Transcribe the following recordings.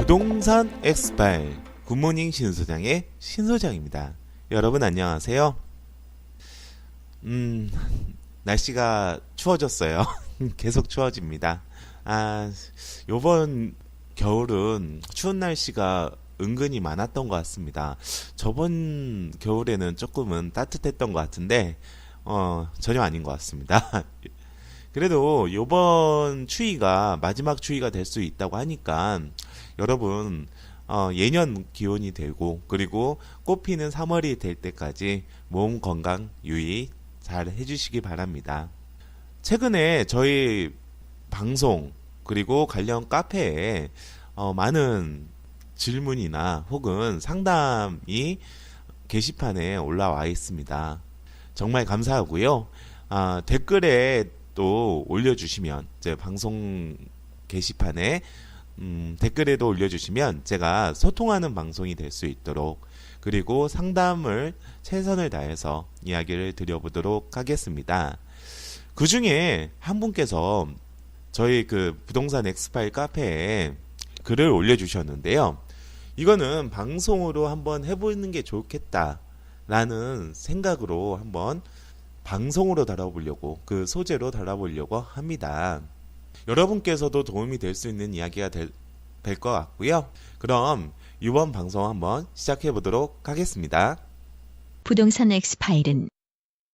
부동산 엑스파일 굿모닝 신소장의 신소장입니다. 여러분 안녕하세요. 날씨가 추워졌어요. 계속 추워집니다. 요번 겨울은 추운 날씨가 은근히 많았던 것 같습니다. 저번 겨울에는 조금은 따뜻했던 것 같은데 전혀 아닌 것 같습니다. 그래도 요번 추위가 마지막 추위가 될 수 있다고 하니까 여러분 예년 기온이 되고 그리고 꽃피는 3월이 될 때까지 몸 건강 유의 잘 해주시기 바랍니다. 최근에 저희 방송 그리고 관련 카페에 많은 질문이나 혹은 상담이 게시판에 올라와 있습니다. 정말 감사하고요. 댓글에 또 올려주시면 제 방송 게시판에 댓글에도 올려주시면 제가 소통하는 방송이 될 수 있도록 그리고 상담을 최선을 다해서 이야기를 드려보도록 하겠습니다. 그 중에 한 분께서 저희 부동산 엑스파일 카페에 글을 올려주셨는데요. 이거는 방송으로 한번 해보는 게 좋겠다 라는 생각으로 한번 방송으로 다뤄보려고 그 소재로 다뤄보려고 합니다. 여러분께서도 도움이 될 수 있는 이야기가 될 것 같고요. 그럼 이번 방송 한번 시작해 보도록 하겠습니다. 부동산 엑스파일은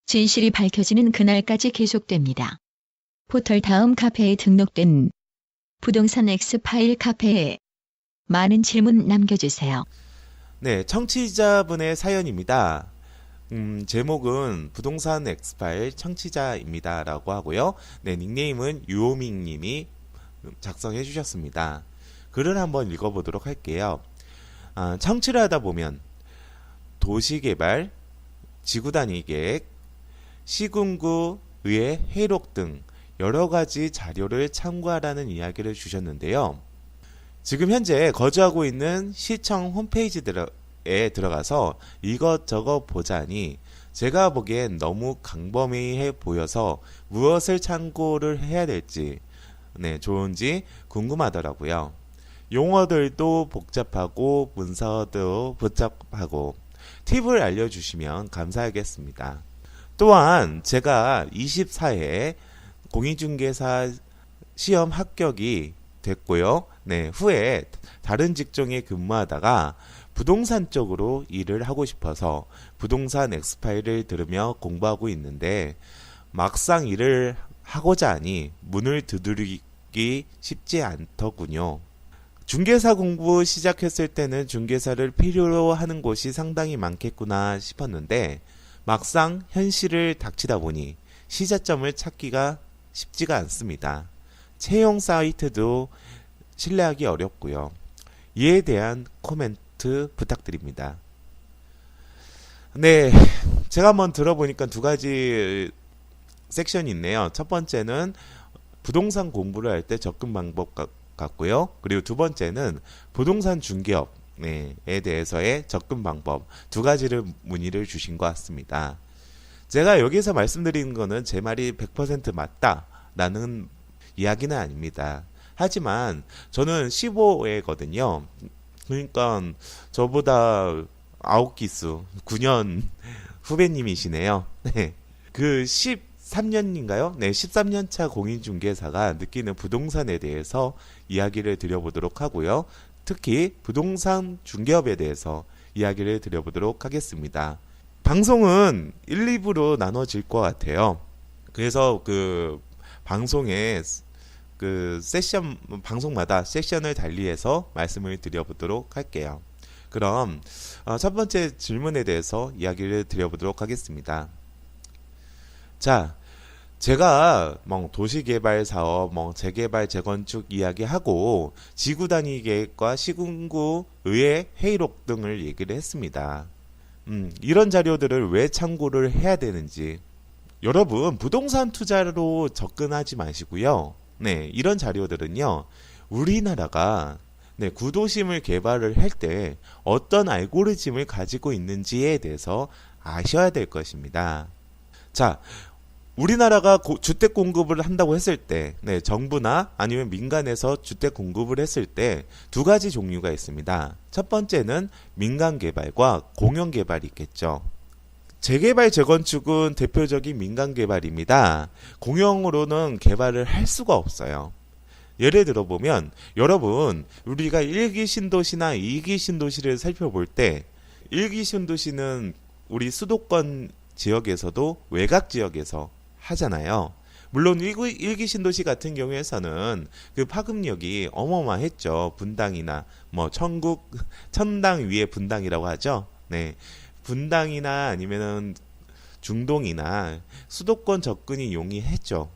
진실이 밝혀지는 그날까지 계속됩니다. 포털 다음 카페에 등록된 부동산 엑스파일 카페에 많은 질문 남겨주세요. 네, 청취자분의 사연입니다. 제목은 부동산 엑스파일 청취자입니다 라고 하고요. 네, 닉네임은 유오밍 님이 작성해 주셨습니다. 글을 한번 읽어보도록 할게요. 청취를 하다 보면 도시개발, 지구단위 계획, 시군구 의회 회의록 등 여러가지 자료를 참고하라는 이야기를 주셨는데요. 지금 현재 거주하고 있는 시청 홈페이지에 들어가서 이것저것 보자니 제가 보기엔 너무 광범위해 보여서 무엇을 참고를 해야 될지 좋은지 궁금하더라고요. 용어들도 복잡하고 문서도 복잡하고 팁을 알려주시면 감사하겠습니다. 또한 제가 24회 공인중개사 시험 합격이 됐고요. 후에 다른 직종에 근무하다가 부동산 쪽으로 일을 하고 싶어서 부동산 엑스파일을 들으며 공부하고 있는데 막상 일을 하고자 하니 문을 두드리기 쉽지 않더군요. 중개사 공부 시작했을 때는 중개사를 필요로 하는 곳이 상당히 많겠구나 싶었는데 막상 현실을 닥치다 보니 시작점을 찾기가 쉽지가 않습니다. 채용 사이트도 신뢰하기 어렵고요. 이에 대한 코멘트 부탁드립니다. 네, 제가 한번 들어보니까 두 가지 섹션이 있네요. 첫 번째는 부동산 공부를 할 때 접근 방법 같고요. 그리고 두 번째는 부동산 중개업에 대해서의 접근 방법 두 가지를 문의를 주신 것 같습니다. 제가 여기서 말씀드리는 거는 제 말이 100% 맞다라는 이야기는 아닙니다. 하지만 저는 15회거든요. 그러니까 저보다 9기수 9년 후배님이시네요. 그 13년인가요? 13년차 공인중개사가 느끼는 부동산에 대해서 이야기를 드려보도록 하고요. 특히 부동산 중개업에 대해서 이야기를 드려보도록 하겠습니다. 방송은 1, 2부로 나눠질 것 같아요. 그래서 방송에 세션 방송마다 섹션을 달리해서 말씀을 드려보도록 할게요. 그럼 첫 번째 질문에 대해서 이야기를 드려보도록 하겠습니다. 자, 제가 도시개발 사업, 재개발, 재건축 이야기하고 지구단위 계획과 시군구 의회 회의록 등을 얘기를 했습니다. 이런 자료들을 왜 참고를 해야 되는지 여러분 부동산 투자로 접근하지 마시고요. 이런 자료들은요. 우리나라가 구도심을 개발을 할 때 어떤 알고리즘을 가지고 있는지에 대해서 아셔야 될 것입니다. 자, 우리나라가 주택 공급을 한다고 했을 때, 네, 정부나 아니면 민간에서 주택 공급을 했을 때 두 가지 종류가 있습니다. 첫 번째는 민간 개발과 공영 개발이 있겠죠. 재개발, 재건축은 대표적인 민간 개발입니다. 공영으로는 개발을 할 수가 없어요. 예를 들어 보면 여러분, 우리가 1기 신도시나 2기 신도시를 살펴볼 때 1기 신도시는 우리 수도권 지역에서도 외곽 지역에서 하잖아요. 물론 1기 신도시 같은 경우에서는 그 파급력이 어마어마했죠. 분당이나 뭐 천당 위에 분당이라고 하죠. 네. 분당이나 아니면은 중동이나 수도권 접근이 용이했죠.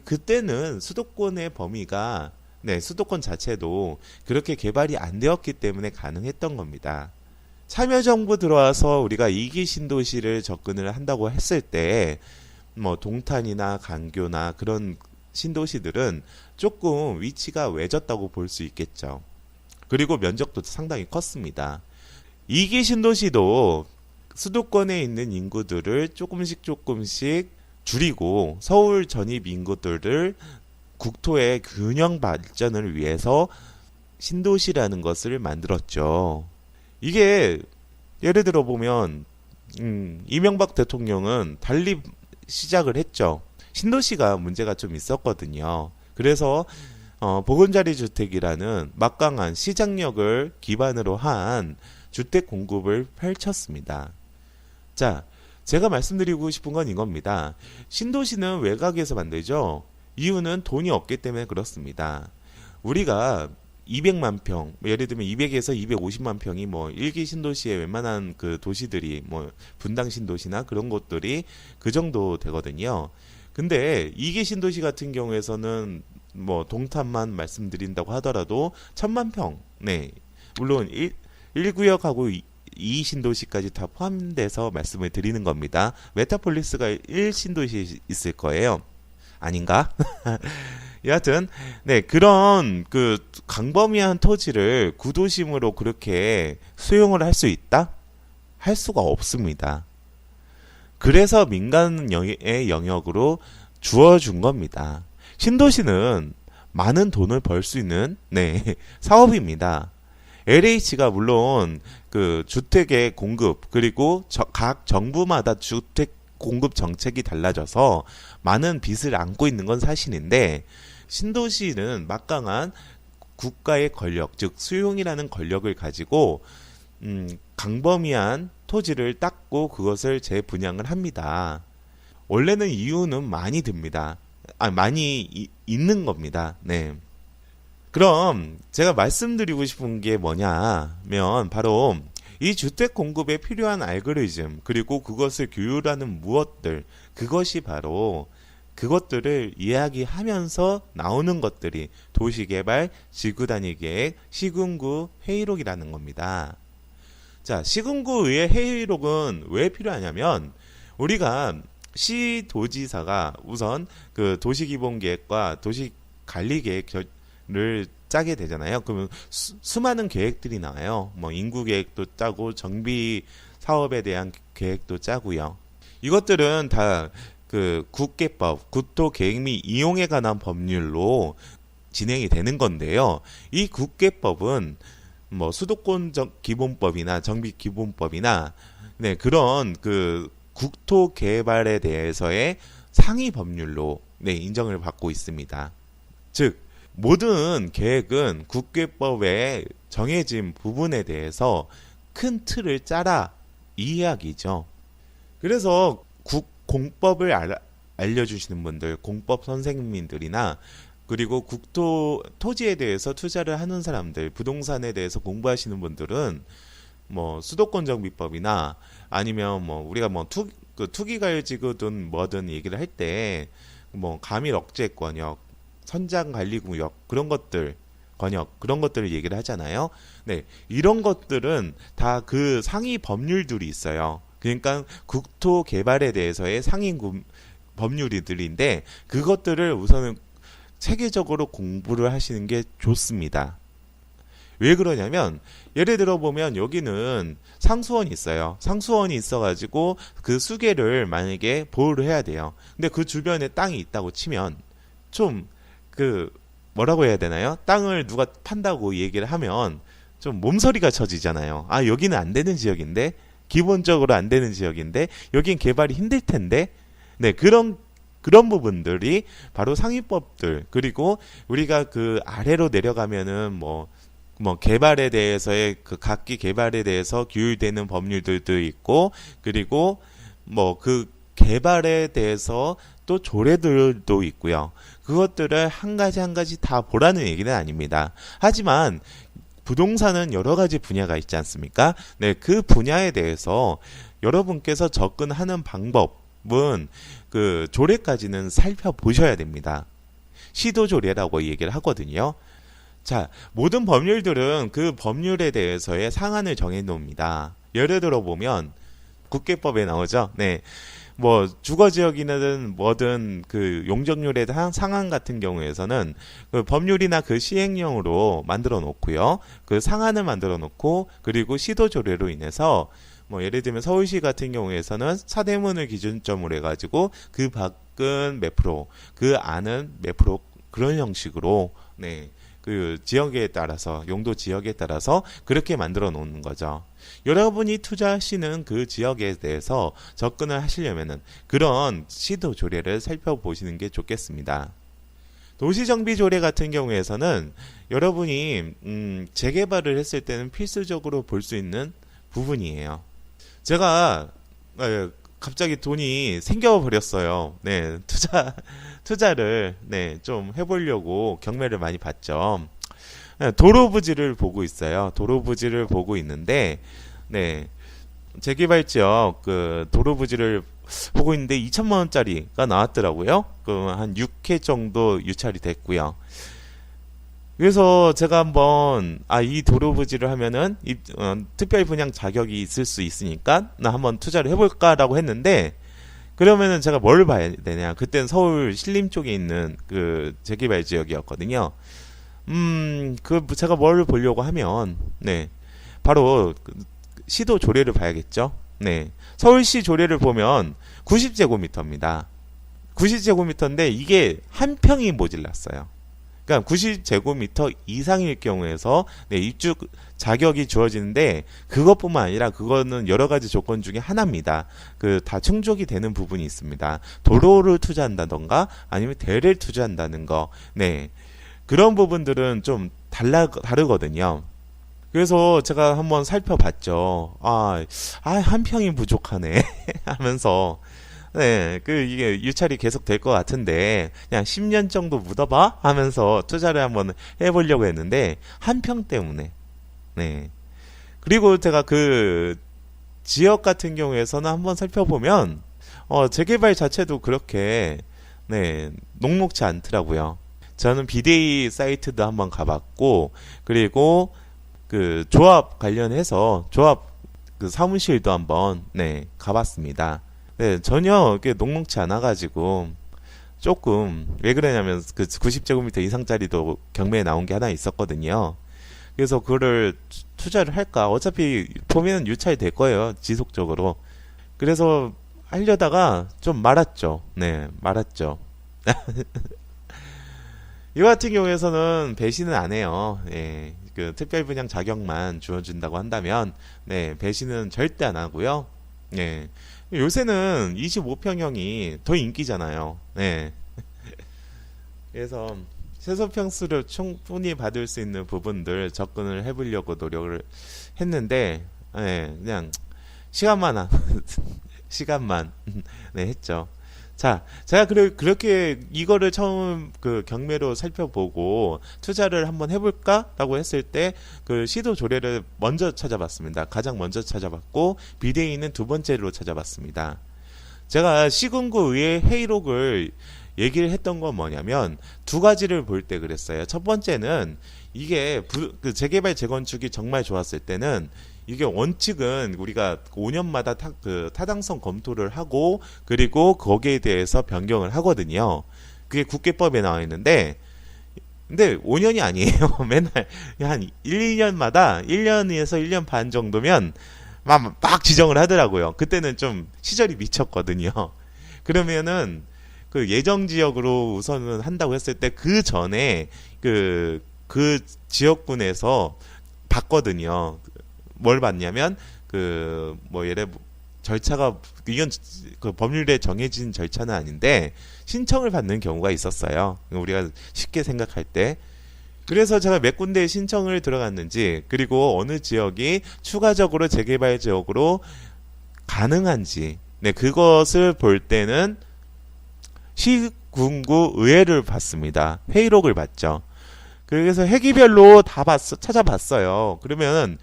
그때는 수도권의 범위가, 네, 수도권 자체도 그렇게 개발이 안 되었기 때문에 가능했던 겁니다. 참여정부 들어와서 우리가 2기 신도시를 접근을 한다고 했을 때, 뭐, 동탄이나 강교나 그런 신도시들은 조금 위치가 외졌다고 볼 수 있겠죠. 그리고 면적도 상당히 컸습니다. 2기 신도시도 수도권에 있는 인구들을 조금씩 줄이고 서울 전입 인구들을 국토의 균형 발전을 위해서 신도시라는 것을 만들었죠. 이게 예를 들어 보면 이명박 대통령은 달리 시작을 했죠. 신도시가 문제가 좀 있었거든요. 그래서 보금자리 주택이라는 막강한 시장력을 기반으로 한 주택 공급을 펼쳤습니다. 자, 제가 말씀드리고 싶은 건 이겁니다. 신도시는 외곽에서 만들죠. 이유는 돈이 없기 때문에 그렇습니다. 우리가 200만 평, 예를 들면 200에서 250만 평이 뭐 1기 신도시의 웬만한 그 도시들이 뭐 분당 신도시나 그런 곳들이 그 정도 되거든요. 근데 2기 신도시 같은 경우에서는 뭐 동탄만 말씀드린다고 하더라도 1000만 평, 네, 물론 1구역하고 2 신도시까지 다 포함돼서 말씀을 드리는 겁니다. 메타폴리스가 1 신도시 있을 거예요. 아닌가? 여하튼 네, 그런 그 광범위한 토지를 구도심으로 그렇게 수용을 할 수 있다? 할 수가 없습니다. 그래서 민간의 영역으로 주어준 겁니다. 신도시는 많은 돈을 벌 수 있는, 네, 사업입니다. LH가 물론 그 주택의 공급, 그리고 각 정부마다 주택 공급 정책이 달라져서 많은 빚을 안고 있는 건 사실인데, 신도시는 막강한 국가의 권력, 즉 수용이라는 권력을 가지고 광범위한 토지를 닦고 그것을 재분양을 합니다. 원래는 이유는 많이 듭니다. 많이 있는 겁니다. 네. 그럼 제가 말씀드리고 싶은 게 뭐냐면 바로 이 주택 공급에 필요한 알고리즘, 그리고 그것을 규율하는 무엇들, 그것이 바로 그것들을 이야기하면서 나오는 것들이 도시개발, 지구단위 계획, 시군구 회의록이라는 겁니다. 자, 시군구의 회의록은 왜 필요하냐면 우리가 시도지사가 우선 그 도시기본계획과 도시관리계획을 짜게 되잖아요. 그러면 수많은 계획들이 나와요. 뭐 인구 계획도 짜고 정비 사업에 대한 계획도 짜고요. 이것들은 다 그 국계법, 국토계획 및 이용에 관한 법률로 진행이 되는 건데요. 이 국계법은 뭐 수도권 기본법이나 정비 기본법이나 네, 그런 그 국토 개발에 대해서의 상위 법률로 네, 인정을 받고 있습니다. 즉 모든 계획은 국계법에 정해진 부분에 대해서 큰 틀을 짜라, 이 이야기죠. 그래서 공법을 알려주시는 분들, 공법 선생님들이나 그리고 토지에 대해서 투자를 하는 사람들, 부동산에 대해서 공부하시는 분들은 뭐 수도권 정비법이나 아니면 뭐 우리가 뭐 투기가열지구든 뭐든 얘기를 할 때 뭐 가밀 억제 권역, 선장 관리 구역 그런 것들 권역 그런 것들을 얘기를 하잖아요. 네, 이런 것들은 다 그 상위 법률들이 있어요. 그러니까 국토 개발에 대해서의 상위 법률들인데 그것들을 우선은 체계적으로 공부를 하시는 게 좋습니다. 왜 그러냐면 예를 들어 보면 여기는 상수원이 있어요. 상수원이 있어가지고 그 수계를 만약에 보호를 해야 돼요. 근데 그 주변에 땅이 있다고 치면 좀 그 뭐라고 해야 되나요? 땅을 누가 판다고 얘기를 하면 좀 몸서리가 쳐지잖아요. 아, 여기는 안 되는 지역인데, 기본적으로 안 되는 지역인데 여긴 개발이 힘들 텐데, 네, 그런 부분들이 바로 상위법들, 그리고 우리가 그 아래로 내려가면은 뭐 개발에 대해서의 그 각기 개발에 대해서 규율되는 법률들도 있고, 그리고 뭐 그 개발에 대해서 또 조례들도 있고요. 그것들을 한 가지 한 가지 다 보라는 얘기는 아닙니다. 하지만 부동산은 여러 가지 분야가 있지 않습니까? 네, 그 분야에 대해서 여러분께서 접근하는 방법은 그 조례까지는 살펴보셔야 됩니다. 시도조례라고 얘기를 하거든요. 자, 모든 법률들은 그 법률에 대해서의 상한을 정해 놓습니다. 예를 들어 보면 국계법에 나오죠. 네. 뭐 주거지역이든 뭐든 그 용적률의 상한 같은 경우에서는 그 법률이나 그 시행령으로 만들어 놓고요. 그 상한을 만들어 놓고, 그리고 시도조례로 인해서 뭐 예를 들면 서울시 같은 경우에서는 사대문을 기준점으로 해가지고 그 밖은 몇 프로, 그 안은 몇 프로, 그런 형식으로, 네, 그 지역에 따라서, 용도 지역에 따라서 그렇게 만들어 놓는 거죠. 여러분이 투자하시는 그 지역에 대해서 접근을 하시려면은 그런 시도 조례를 살펴보시는 게 좋겠습니다. 도시정비조례 같은 경우에서는 여러분이 재개발을 했을 때는 필수적으로 볼 수 있는 부분이에요. 제가 갑자기 돈이 생겨버렸어요. 네, 투자를 네, 좀 해보려고 경매를 많이 봤죠. 도로 부지를 보고 있어요. 도로 부지를 보고 있는데, 네, 재개발 지역 그 도로 부지를 보고 있는데 2천만 원짜리가 나왔더라고요. 그 한 6회 정도 유찰이 됐고요. 그래서 제가 한번 이 도로 부지를 하면은 특별 분양 자격이 있을 수 있으니까 나 한번 투자를 해볼까라고 했는데, 그러면은 제가 뭘 봐야 되냐? 그때는 서울 신림 쪽에 있는 그 재개발 지역이었거든요. 제가 뭘 보려고 하면, 네, 바로 시도 조례를 봐야겠죠. 네, 서울시 조례를 보면 90제곱미터입니다. 90제곱미터인데 이게 한 평이 모질랐어요. 그러니까 90제곱미터 이상일 경우에서 네, 입주 자격이 주어지는데, 그것뿐만 아니라 그거는 여러 가지 조건 중에 하나입니다. 그 다 충족이 되는 부분이 있습니다. 도로를 투자한다던가 아니면 대를 투자한다는 거, 네, 그런 부분들은 좀 다르거든요. 그래서 제가 한번 살펴봤죠. 한 평이 부족하네 하면서, 네, 이게 유찰이 계속 될 것 같은데 그냥 10년 정도 묻어봐 하면서 투자를 한번 해보려고 했는데 한 평 때문에, 네. 그리고 제가 그 지역 같은 경우에서는 한번 살펴보면 재개발 자체도 그렇게, 네, 녹록지 않더라고요. 저는 비데이 사이트도 한번 가봤고, 그리고 그 조합 관련해서 조합 그 사무실도 한번, 네, 가봤습니다. 네, 전혀 이게 녹록지 않아가지고 조금 왜 그러냐면 그 90제곱미터 이상짜리도 경매에 나온 게 하나 있었거든요. 그래서 그거를 투자를 할까? 어차피 보면 유찰 될 거예요, 지속적으로. 그래서 하려다가 좀 말았죠. 네, 말았죠. 이 같은 경우에서는 배신은 안 해요. 예, 그 특별 분양 자격만 주어진다고 한다면, 네, 배신은 절대 안 하고요. 네, 요새는 25평형이 더 인기잖아요. 네. 그래서 최소 평수를 충분히 받을 수 있는 부분들 접근을 해보려고 노력을 했는데, 네, 그냥 시간만 네, 했죠. 자, 제가 그렇게 이거를 처음 그 경매로 살펴보고 투자를 한번 해볼까라고 했을 때 그 시도 조례를 먼저 찾아봤습니다. 가장 먼저 찾아봤고 비대위는 두 번째로 찾아봤습니다. 제가 시군구의회 회의록을 얘기를 했던 건 뭐냐면 두 가지를 볼 때 그랬어요. 첫 번째는 이게 그 재개발 재건축이 정말 좋았을 때는 이게 원칙은 우리가 5년마다 타당성 검토를 하고 그리고 거기에 대해서 변경을 하거든요. 그게 국계법에 나와 있는데 근데 5년이 아니에요. 맨날 한 1, 2년마다 1년에서 1년 반 정도면 막 지정을 하더라고요. 그때는 좀 시절이 미쳤거든요. 그러면은 그 예정 지역으로 우선은 한다고 했을 때 그 전에 그 지역군에서 봤거든요. 뭘 봤냐면 예를 절차가 이건 그 법률에 정해진 절차는 아닌데 신청을 받는 경우가 있었어요. 우리가 쉽게 생각할 때. 그래서 제가 몇 군데에 신청을 들어갔는지, 그리고 어느 지역이 추가적으로 재개발 지역으로 가능한지, 네, 그것을 볼 때는 시군구 의회를 봤습니다. 회의록을 봤죠. 그래서 회기별로 다 찾아봤어요. 그러면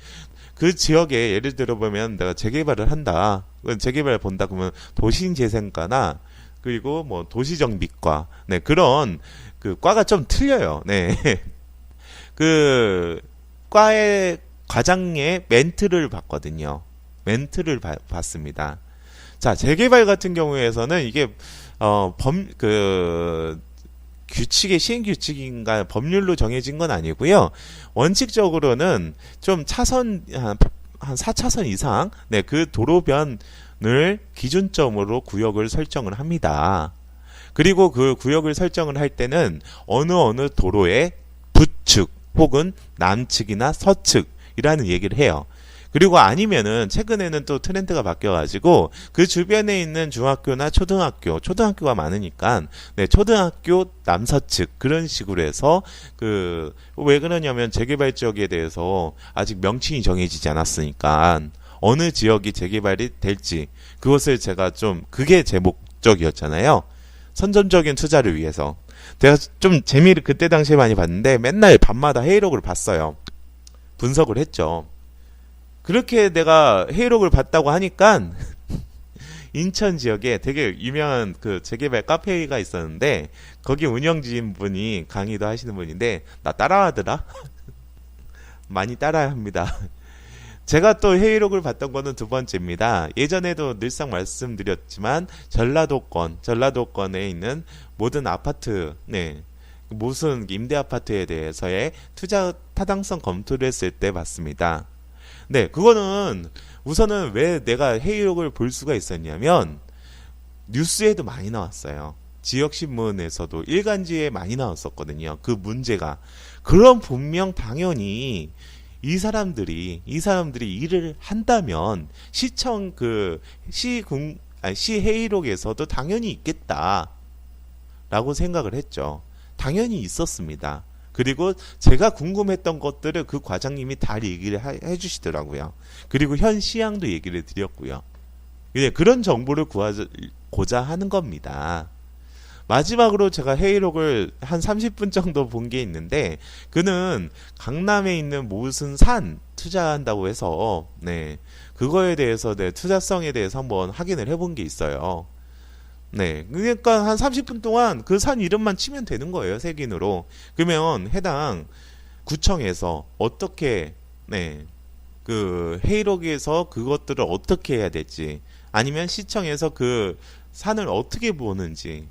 그 지역에 예를 들어 보면 내가 재개발을 한다. 재개발 본다 그러면 도시재생과나 그리고 뭐 도시정비과, 네, 그런 그 과가 좀 틀려요. 네. 그 과의 과장의 멘트를 봤거든요. 멘트를 봤습니다. 자, 재개발 같은 경우에서는 이게 규칙의 시행규칙인가 법률로 정해진 건 아니고요. 원칙적으로는 좀 차선 한 4차선 이상, 네, 그 도로변을 기준점으로 구역을 설정을 합니다. 그리고 그 구역을 설정을 할 때는 어느 도로의 북측 혹은 남측이나 서측이라는 얘기를 해요. 그리고 아니면은 최근에는 또 트렌드가 바뀌어가지고 그 주변에 있는 중학교나 초등학교가 많으니까, 네, 초등학교 남서측 그런 식으로 해서 왜 그러냐면 재개발 지역에 대해서 아직 명칭이 정해지지 않았으니까 어느 지역이 재개발이 될지 그것을 제가 그게 제 목적이었잖아요. 선점적인 투자를 위해서. 제가 좀 재미를 그때 당시에 많이 봤는데 맨날 밤마다 회의록을 봤어요. 분석을 했죠. 그렇게 내가 회의록을 봤다고 하니까 인천 지역에 되게 유명한 그 재개발 카페가 있었는데 거기 운영진 분이 강의도 하시는 분인데 나 따라하더라. 많이 따라야 합니다. 제가 또 회의록을 봤던 거는 두 번째입니다. 예전에도 늘상 말씀드렸지만 전라도권에 있는 모든 아파트, 네, 무슨 임대 아파트에 대해서의 투자 타당성 검토를 했을 때 봤습니다. 네, 그거는 우선은 왜 내가 회의록을 볼 수가 있었냐면 뉴스에도 많이 나왔어요. 지역신문에서도 일간지에 많이 나왔었거든요. 그 문제가. 그럼 분명 당연히 이 사람들이 일을 한다면 시 회의록에서도 당연히 있겠다라고 생각을 했죠. 당연히 있었습니다. 그리고 제가 궁금했던 것들을 그 과장님이 다 얘기를 해주시더라고요. 그리고 현 시향도 얘기를 드렸고요. 그런 정보를 구하고자 하는 겁니다. 마지막으로 제가 회의록을 한 30분 정도 본 게 있는데 그는 강남에 있는 무슨 산 투자한다고 해서, 네, 그거에 대해서 내 투자성에 대해서 한번 확인을 해본 게 있어요. 네, 그러니까 한 30분 동안 그 산 이름만 치면 되는 거예요, 색인으로. 그러면 해당 구청에서 어떻게, 네, 그 회의록에서 그것들을 어떻게 해야 될지, 아니면 시청에서 그 산을 어떻게 보는지,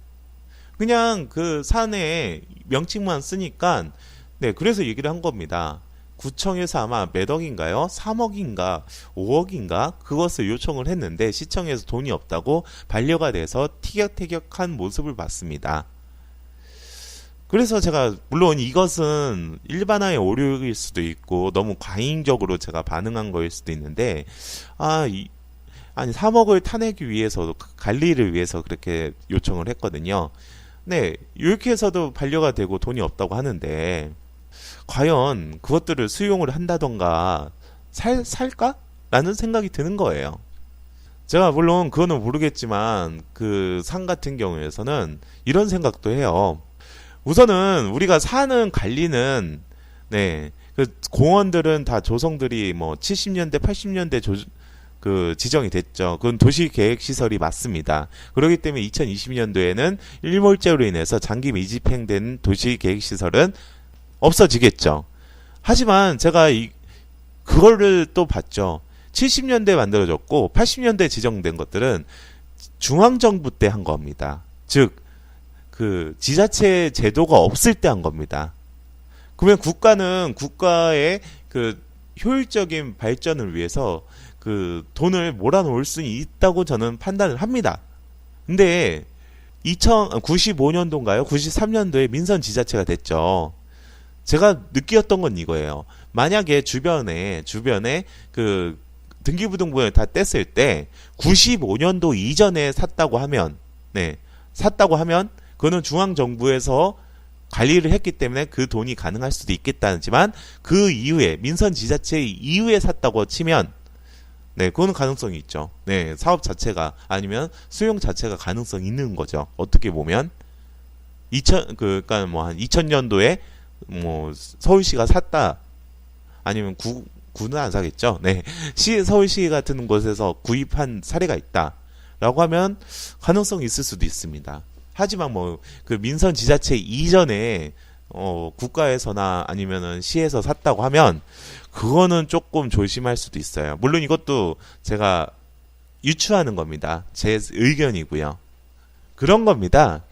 그냥 그 산의 명칭만 쓰니까, 네, 그래서 얘기를 한 겁니다. 구청에서 아마 몇 억인가요? 3억인가 5억인가 그것을 요청을 했는데 시청에서 돈이 없다고 반려가 돼서 티격태격한 모습을 봤습니다. 그래서 제가 물론 이것은 일반화의 오류일 수도 있고 너무 과잉적으로 제가 반응한 거일 수도 있는데 아니 3억을 타내기 위해서 관리를 위해서 그렇게 요청을 했거든요. 네, 이렇게 해서도 반려가 되고 돈이 없다고 하는데 과연 그것들을 수용을 한다던가 살까? 라는 생각이 드는 거예요. 제가 물론 그거는 모르겠지만 그 산 같은 경우에서는 이런 생각도 해요. 우선은 우리가 사는 관리는, 네, 그 공원들은 다 조성들이 뭐 70년대 80년대 지정이 됐죠. 그건 도시계획시설이 맞습니다. 그렇기 때문에 2020년도에는 일몰제로 인해서 장기 미집행된 도시계획시설은 없어지겠죠. 하지만 제가 그거를 또 봤죠. 70년대에 만들어졌고 80년대에 지정된 것들은 중앙정부 때 한 겁니다. 즉 그 지자체 제도가 없을 때 한 겁니다. 그러면 국가는 국가의 그 효율적인 발전을 위해서 그 돈을 몰아놓을 수 있다고 저는 판단을 합니다. 근데 95년도인가요? 93년도에 민선 지자체가 됐죠. 제가 느꼈던 건 이거예요. 만약에 주변에 그 등기부등본을 다 뗐을 때 95년도 이전에 샀다고 하면 그거는 중앙정부에서 관리를 했기 때문에 그 돈이 가능할 수도 있겠다지만 그 이후에 민선 지자체 이후에 샀다고 치면 그거는 가능성이 있죠. 사업 자체가 아니면 수용 자체가 가능성이 있는 거죠. 어떻게 보면 그러니까 뭐 한 2000년도에 뭐 서울시가 샀다 아니면 구는 안 사겠죠. 서울시 같은 곳에서 구입한 사례가 있다라고 하면 가능성이 있을 수도 있습니다. 하지만 뭐 그 민선 지자체 이전에 국가에서나 아니면은 시에서 샀다고 하면 그거는 조금 조심할 수도 있어요. 물론 이것도 제가 유추하는 겁니다. 제 의견이고요. 그런 겁니다.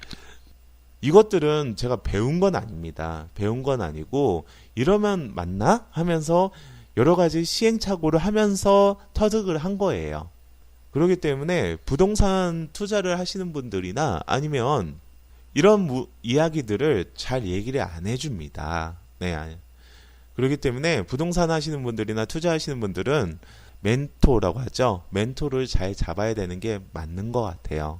이것들은 제가 배운 건 아닙니다. 배운 건 아니고 이러면 맞나? 하면서 여러 가지 시행착오를 하면서 터득을 한 거예요. 그렇기 때문에 부동산 투자를 하시는 분들이나 아니면 이런 이야기들을 잘 얘기를 안 해줍니다. 그렇기 때문에 부동산 하시는 분들이나 투자하시는 분들은 멘토라고 하죠. 멘토를 잘 잡아야 되는 게 맞는 것 같아요.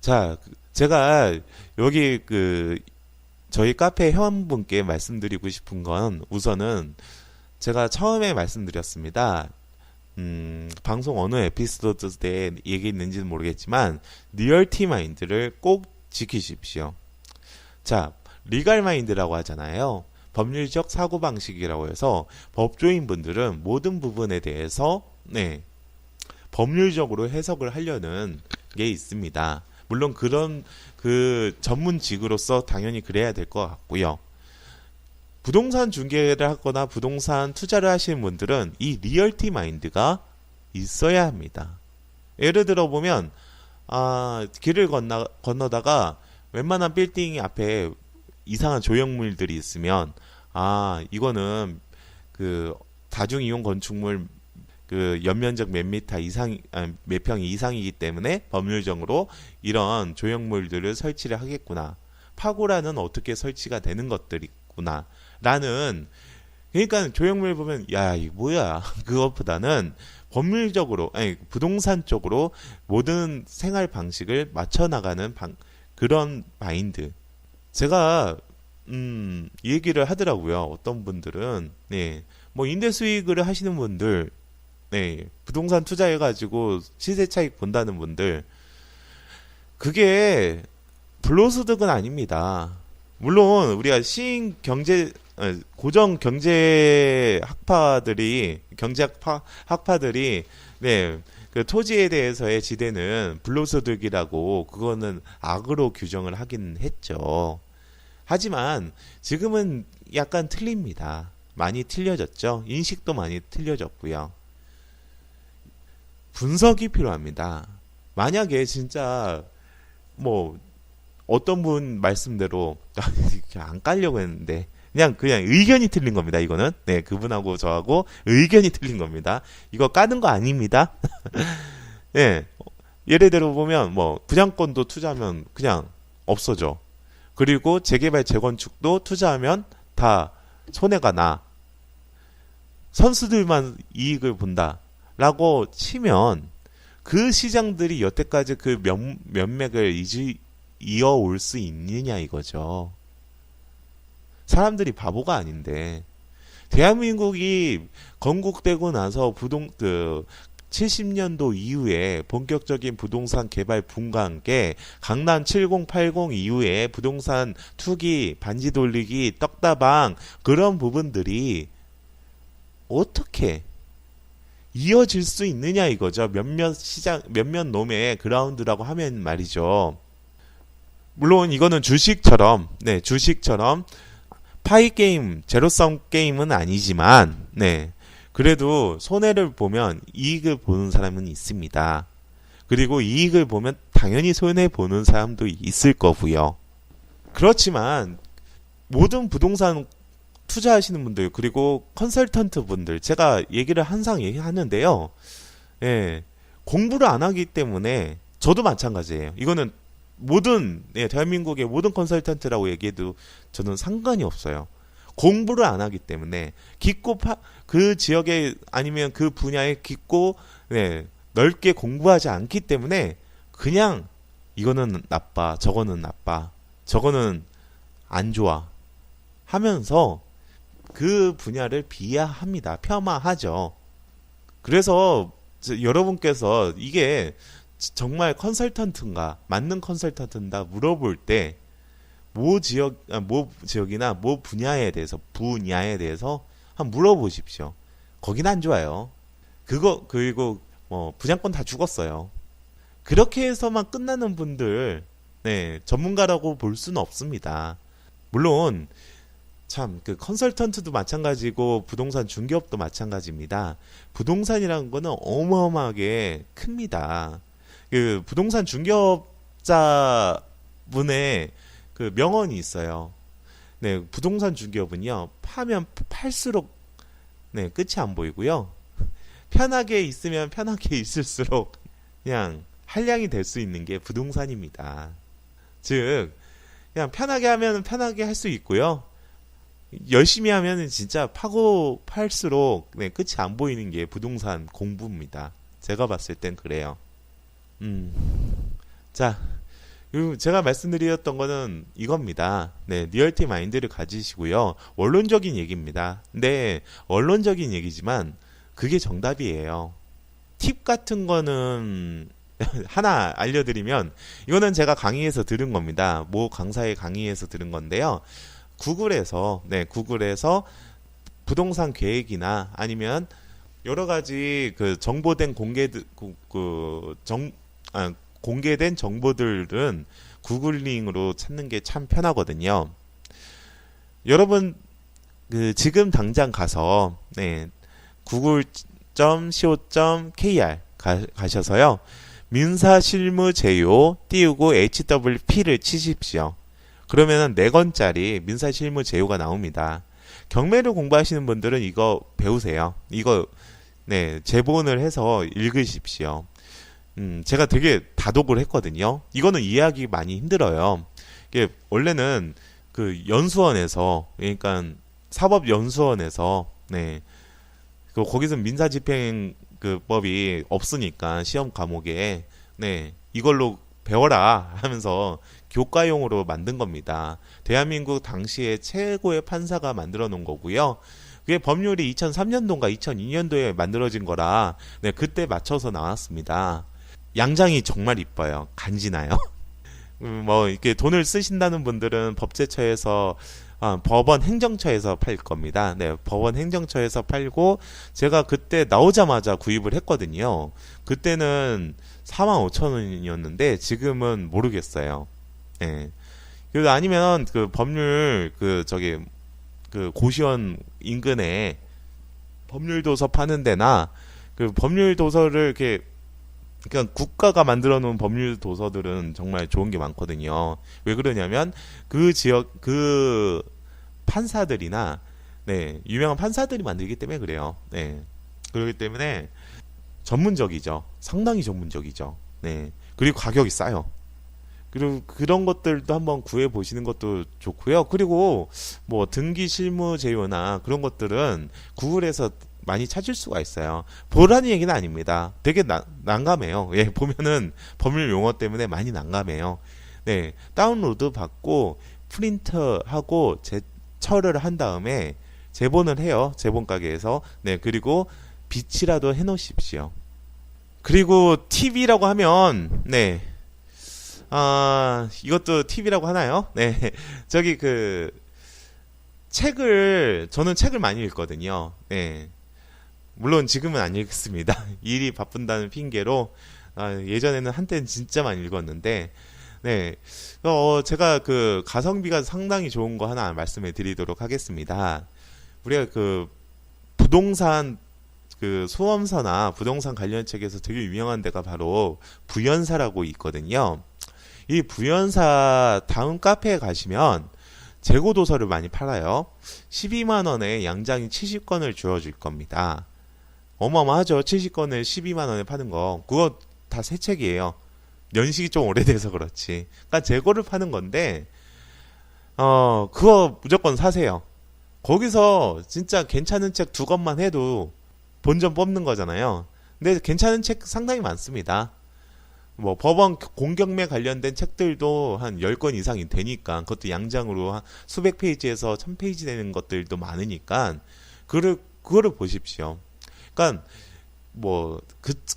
자, 제가 여기 저희 카페 회원분께 말씀드리고 싶은 건 우선은 제가 처음에 말씀드렸습니다. 방송 어느 에피소드 때 얘기했는지는 모르겠지만 리얼티 마인드를 꼭 지키십시오. 자, 리갈 마인드라고 하잖아요. 법률적 사고방식이라고 해서 법조인 분들은 모든 부분에 대해서 법률적으로 해석을 하려는 게 있습니다. 물론 그런 그 전문직으로서 당연히 그래야 될 것 같고요. 부동산 중개를 하거나 부동산 투자를 하시는 분들은 이 리얼티 마인드가 있어야 합니다. 예를 들어 보면 길을 건너다가 웬만한 빌딩 앞에 이상한 조형물들이 있으면 이거는 그 다중이용 건축물 그 연면적 몇 미터 이상 몇 평 이상이기 때문에 법률적으로 이런 조형물들을 설치를 하겠구나. 파고라는 어떻게 설치가 되는 것들이구나. 라는 그러니까 조형물 보면 이거 뭐야. 그것보다는 법률적으로 부동산 쪽으로 모든 생활 방식을 맞춰 나가는 그런 마인드. 제가 이 얘기를 하더라고요. 어떤 분들은 뭐 임대 수익을 하시는 분들 부동산 투자해가지고 시세 차익 본다는 분들 그게 불로소득은 아닙니다. 물론 우리가 고정 경제 학파들이 그 토지에 대해서의 지대는 불로소득이라고 그거는 악으로 규정을 하긴 했죠. 하지만 지금은 약간 틀립니다. 많이 틀려졌죠. 인식도 많이 틀려졌고요. 분석이 필요합니다. 만약에 진짜 뭐 어떤 분 말씀대로 안 깔려고 했는데 그냥 의견이 틀린 겁니다. 이거는 그분하고 저하고 의견이 틀린 겁니다. 이거 까는 거 아닙니다. 예를 들어 보면 뭐 분양권도 투자하면 그냥 없어져. 그리고 재개발 재건축도 투자하면 다 손해가 나. 선수들만 이익을 본다라고 치면 그 시장들이 여태까지 그 면맥을 이어올 수 있느냐 이거죠. 사람들이 바보가 아닌데 대한민국이 건국되고 나서 70년도 이후에 본격적인 부동산 개발 붐과 함께 강남 7080 이후에 부동산 투기, 반지 돌리기, 떡다방 그런 부분들이 어떻게 이어질 수 있느냐 이거죠. 몇몇 놈의 그라운드라고 하면 말이죠. 물론 이거는 주식처럼 파이 게임, 제로섬 게임은 아니지만 그래도 손해를 보면 이익을 보는 사람은 있습니다. 그리고 이익을 보면 당연히 손해 보는 사람도 있을 거고요. 그렇지만 모든 부동산 투자하시는 분들 그리고 컨설턴트 분들 제가 얘기를 항상 얘기하는데요. 예, 공부를 안 하기 때문에 저도 마찬가지예요. 이거는 모든 대한민국의 모든 컨설턴트라고 얘기해도 저는 상관이 없어요. 공부를 안 하기 때문에 깊고 그 지역에 아니면 그 분야에 깊고 넓게 공부하지 않기 때문에 그냥 이거는 나빠, 저거는 나빠, 저거는 안 좋아 하면서 그 분야를 비하합니다. 폄하하죠. 그래서 여러분께서 이게 정말 컨설턴트인가, 맞는 컨설턴트인가 물어볼 때 모 지역이나 모 분야에 대해서 한번 물어보십시오. 거긴 안 좋아요. 그리고 분양권 다 죽었어요. 그렇게 해서만 끝나는 분들, 전문가라고 볼 수는 없습니다. 물론 참 그 컨설턴트도 마찬가지고 부동산 중개업도 마찬가지입니다. 부동산이라는 거는 어마어마하게 큽니다. 그 부동산 중개업자 분의 그 명언이 있어요. 부동산 중개업은요, 파면 팔수록 끝이 안 보이고요. 편하게 있으면 편하게 있을수록 그냥 한량이 될 수 있는 게 부동산입니다. 즉 그냥 편하게 하면 편하게 할 수 있고요. 열심히 하면 진짜 파고 팔수록 끝이 안 보이는 게 부동산 공부입니다. 제가 봤을 땐 그래요. 자, 제가 말씀드렸던 거는 이겁니다. 리얼티 마인드를 가지시고요. 원론적인 얘기입니다. 근데 원론적인 얘기지만 그게 정답이에요. 팁 같은 거는 하나 알려드리면, 이거는 제가 강의에서 들은 겁니다. 모 강사의 강의에서 들은 건데요. 구글에서 부동산 계획이나 아니면 여러 가지 그 정보된 공개된 정보들은 구글링으로 찾는 게 참 편하거든요. 여러분 지금 당장 가서 google.co.kr 가셔서요. 민사실무제요 띄우고 HWP를 치십시오. 그러면은 4권짜리 민사실무제요가 나옵니다. 경매를 공부하시는 분들은 이거 배우세요. 이거 제본을 해서 읽으십시오. 제가 되게 다독을 했거든요. 이거는 이해하기 많이 힘들어요. 이게 원래는 그 연수원에서, 그러니까 사법연수원에서 거기서 민사집행 그 법이 없으니까 시험 과목에 이걸로 배워라 하면서 교과용으로 만든 겁니다. 대한민국 당시에 최고의 판사가 만들어 놓은 거고요. 그게 법률이 2003년도인가 2002년도에 만들어진 거라 그때 맞춰서 나왔습니다. 양장이 정말 이뻐요. 간지나요. 이렇게 돈을 쓰신다는 분들은 법제처에서 법원 행정처에서 팔 겁니다. 법원 행정처에서 팔고 제가 그때 나오자마자 구입을 했거든요. 그때는 45,000원이었는데 지금은 모르겠어요. 그리고 아니면 그 법률 그 고시원 인근에 법률 도서 파는 데나 그 법률 도서를 이렇게 그러니까 국가가 만들어 놓은 법률 도서들은 정말 좋은 게 많거든요. 왜 그러냐면 그 지역 그 판사들이나 유명한 판사들이 만들기 때문에 그래요. 그렇기 때문에 전문적이죠. 상당히 전문적이죠. 그리고 가격이 싸요. 그리고 그런 것들도 한번 구해 보시는 것도 좋고요. 그리고 뭐 등기 실무 제요나 그런 것들은 구글에서 많이 찾을 수가 있어요. 보라는 얘기는 아닙니다. 되게 난감해요. 보면은 법률 용어 때문에 많이 난감해요. 다운로드 받고 프린트하고 제철을 한 다음에 제본을 해요. 제본 가게에서. 그리고 비치라도 해 놓으십시오. 그리고 팁이라고 하면 이것도 팁이라고 하나요? 저는 책을 많이 읽거든요. 물론 지금은 안 읽습니다. 일이 바쁜다는 핑계로 예전에는 한때는 진짜 많이 읽었는데 제가 그 가성비가 상당히 좋은 거 하나 말씀해 드리도록 하겠습니다. 우리가 그 부동산 그 소험서나 부동산 관련 책에서 되게 유명한 데가 바로 부연사라고 있거든요. 이 부연사 다음 카페에 가시면 재고 도서를 많이 팔아요. 12만 원에 양장이 70건을 주어줄 겁니다. 어마어마하죠. 70건을 12만 원에 파는 거. 그거 다 새 책이에요. 연식이 좀 오래돼서 그렇지. 그러니까 재고를 파는 건데 그거 무조건 사세요. 거기서 진짜 괜찮은 책 2권만 해도 본전 뽑는 거잖아요. 근데 괜찮은 책 상당히 많습니다. 뭐 법원 공경매 관련된 책들도 한 10권 이상이 되니까 그것도 양장으로 한 수백 페이지에서 1000페이지 되는 것들도 많으니까 그거를 보십시오. 그러니까 뭐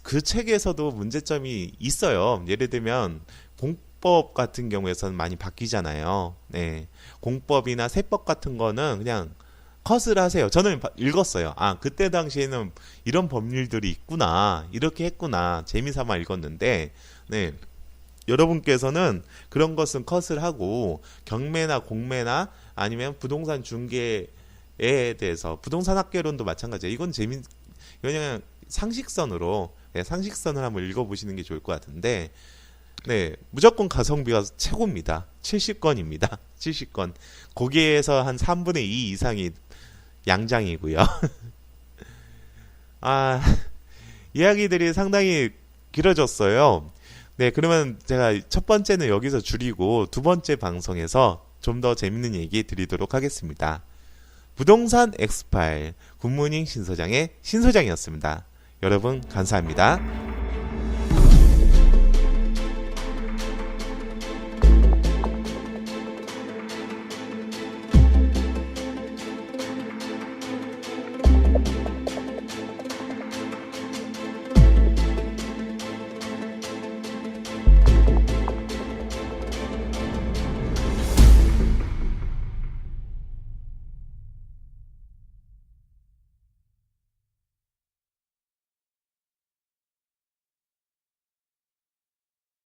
그 책에서도 문제점이 있어요. 예를 들면 공법 같은 경우에서는 많이 바뀌잖아요. 네. 공법이나 세법 같은 거는 그냥 컷을 하세요. 저는 읽었어요. 아, 그때 당시에는 이런 법률들이 있구나. 이렇게 했구나. 재미삼아 읽었는데, 네. 여러분께서는 그런 것은 컷을 하고, 경매나 공매나 아니면 부동산 중개에 대해서, 부동산 학개론도 마찬가지예요. 이건 그냥 상식선으로, 네, 상식선을 한번 읽어보시는 게 좋을 것 같은데, 네, 무조건 가성비가 최고입니다. 70건입니다. 70건. 거기에서 한 3분의 2 이상이 양장이고요. 아, 이야기들이 상당히 길어졌어요. 네, 그러면 제가 첫 번째는 여기서 줄이고 두 번째 방송에서 좀 더 재밌는 얘기 드리도록 하겠습니다. 부동산 엑스파일 굿모닝 신소장의 신소장이었습니다. 여러분 감사합니다.